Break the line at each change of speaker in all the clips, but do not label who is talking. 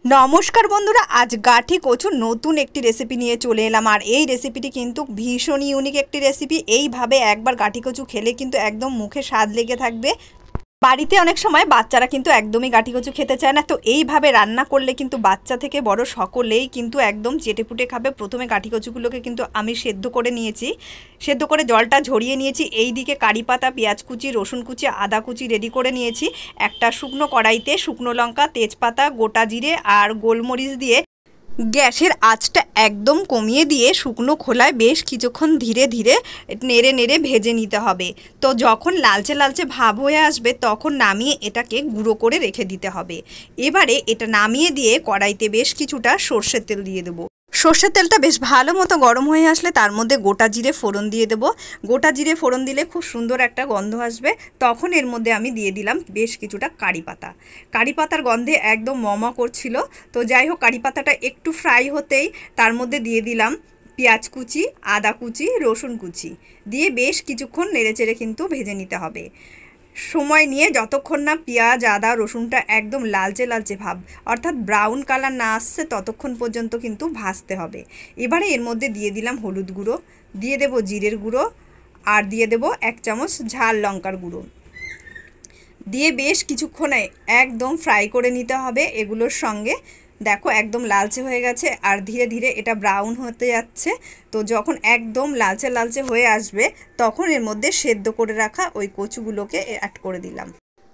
নমস্কার বন্ধুরা, আজ গাঠি কচুর নতুন একটি রেসিপি নিয়ে চলে এলাম। আর এই রেসিপিটি কিন্তু ভীষণ ইউনিক একটি রেসিপি। এইভাবে একবার গাঠি কচু খেলে কিন্তু একদম মুখে স্বাদ লেগে থাকবে। বাড়িতে অনেক সময় বাচ্চারা কিন্তু একদমই গাঠি কচু খেতে চায় না, তো এইভাবে রান্না করলে কিন্তু বাচ্চা থেকে বড় সকলেই কিন্তু একদম চেটেপুটে খাবে। প্রথমে গাঠি কচুগুলোকে কিন্তু আমি সেদ্ধ করে নিয়েছি, সেদ্ধ করে জলটা ঝরিয়ে নিয়েছি। এই দিকে কারি পাতা, পেঁয়াজ কুচি, রসুন কুচি, আদা কুচি রেডি করে নিয়েছি। একটা শুকনো কড়াইতে শুকনো লঙ্কা, তেজপাতা, গোটা জিরে আর গোলমরিচ দিয়ে গ্যাসের আঁচটা একদম কমিয়ে দিয়ে শুকনো খোলায় বেশ কিছুক্ষণ ধীরে ধীরে নেড়ে নেড়ে ভেজে নিতে হবে। তো যখন লালচে লালচে ভাব হয়ে আসবে তখন নামিয়ে এটাকে গুঁড়ো করে রেখে দিতে হবে। এবারে এটা নামিয়ে দিয়ে কড়াইতে বেশ কিছুটা সর্ষের তেল দিয়ে দেবো। সর্ষের তেলটা বেশ ভালো মতো গরম হয়ে আসলে তার মধ্যে গোটা জিরে ফোড়ন দিয়ে দেবো। গোটা জিরে ফোড়ন দিলে খুব সুন্দর একটা গন্ধ আসবে। তখন এর মধ্যে আমি দিয়ে দিলাম বেশ কিছুটা কারি পাতা। কারি পাতার গন্ধে একদম মমা করছিল। তো যাই হোক, কারি পাতাটা একটু ফ্রাই হতেই তার মধ্যে দিয়ে দিলাম পেঁয়াজ কুচি, আদা কুচি, রসুন কুচি দিয়ে বেশ কিছুক্ষণ নেড়েচেড়ে কিন্তু ভেজে নিতে হবে। সময় নিয়ে যতক্ষণ না পেঁয়াজ, আদা, রসুনটা একদম লালচে লালচে ভাব অর্থাৎ ব্রাউন কালার না আসছে ততক্ষণ পর্যন্ত কিন্তু ভাজতে হবে। এবারে এর মধ্যে দিয়ে দিলাম হলুদ গুঁড়ো, দিয়ে দেব জিরের গুঁড়ো, আর দিয়ে দেব 1 চামচ ঝাল লঙ্কার গুঁড়ো দিয়ে বেশ কিছুক্ষণ একদম ফ্রাই করে নিতে হবে এগুলোর সঙ্গে। দেখো একদম লালচে হয়ে গেছে আর ধীরে ধীরে এটা ব্রাউন হতে যাচ্ছে। তো যখন একদম লালচে লালচে হয়ে আসবে তখন এর মধ্যে সেদ্ধ করে রাখা ওই কচুগুলোকে অ্যাড করে দিলাম।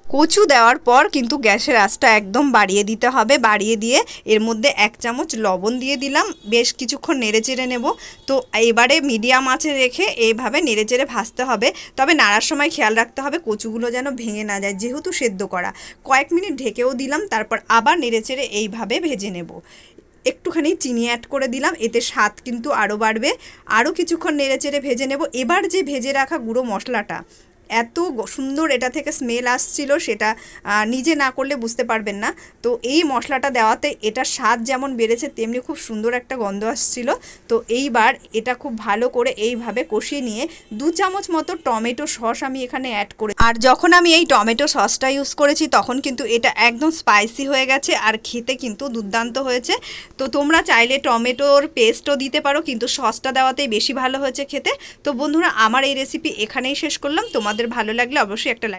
কচু দেওয়ার পর কিন্তু গ্যাসের আঁচটা একদম বাড়িয়ে দিতে হবে। বাড়িয়ে দিয়ে এর মধ্যে 1 চামচ লবণ দিয়ে দিলাম। বেশ কিছুক্ষণ নেড়েচেড়ে নেব। তো এবারে মিডিয়াম আঁচে রেখে এইভাবে নেড়েচেড়ে ভাজতে হবে। তবে নাড়ার সময় খেয়াল রাখতে হবে কচুগুলো যেন ভেঙে না যায়, যেহেতু সেদ্ধ করা। কয়েক মিনিট ঢেকেও দিলাম, তারপর আবার নেড়েচেড়ে এইভাবে ভেজে নেব। একটুখানি চিনি অ্যাড করে দিলাম, এতে স্বাদ কিন্তু আরও বাড়বে। আরও কিছুক্ষণ নেড়েচেড়ে ভেজে নেব। এবার যে ভেজে রাখা গুঁড়ো মশলাটা, এত সুন্দর এটা থেকে স্মেল আসছিল, সেটা নিজে না করলে বুঝতে পারবেন না। তো এই মশলাটা দেওয়াতে এটার স্বাদ যেমন বেড়েছে তেমনি খুব সুন্দর একটা গন্ধ আসছিল। তো এইবার এটা খুব ভালো করে এইভাবে কষিয়ে নিয়ে 2 চামচ মতো টমেটো সস আমি এখানে অ্যাড করে, আর যখন আমি এই টমেটো সসটা ইউজ করেছি তখন কিন্তু এটা একদম স্পাইসি হয়ে গেছে আর খেতে কিন্তু দুর্দান্ত হয়েছে। তো তোমরা চাইলে টমেটোর পেস্টও দিতে পারো, কিন্তু সসটা দেওয়াতেই বেশি ভালো হয়েছে খেতে। তো বন্ধুরা, আমার এই রেসিপি এখানেই শেষ করলাম। তোমাদের ভালো লাগলে অবশ্যই একটা লাইক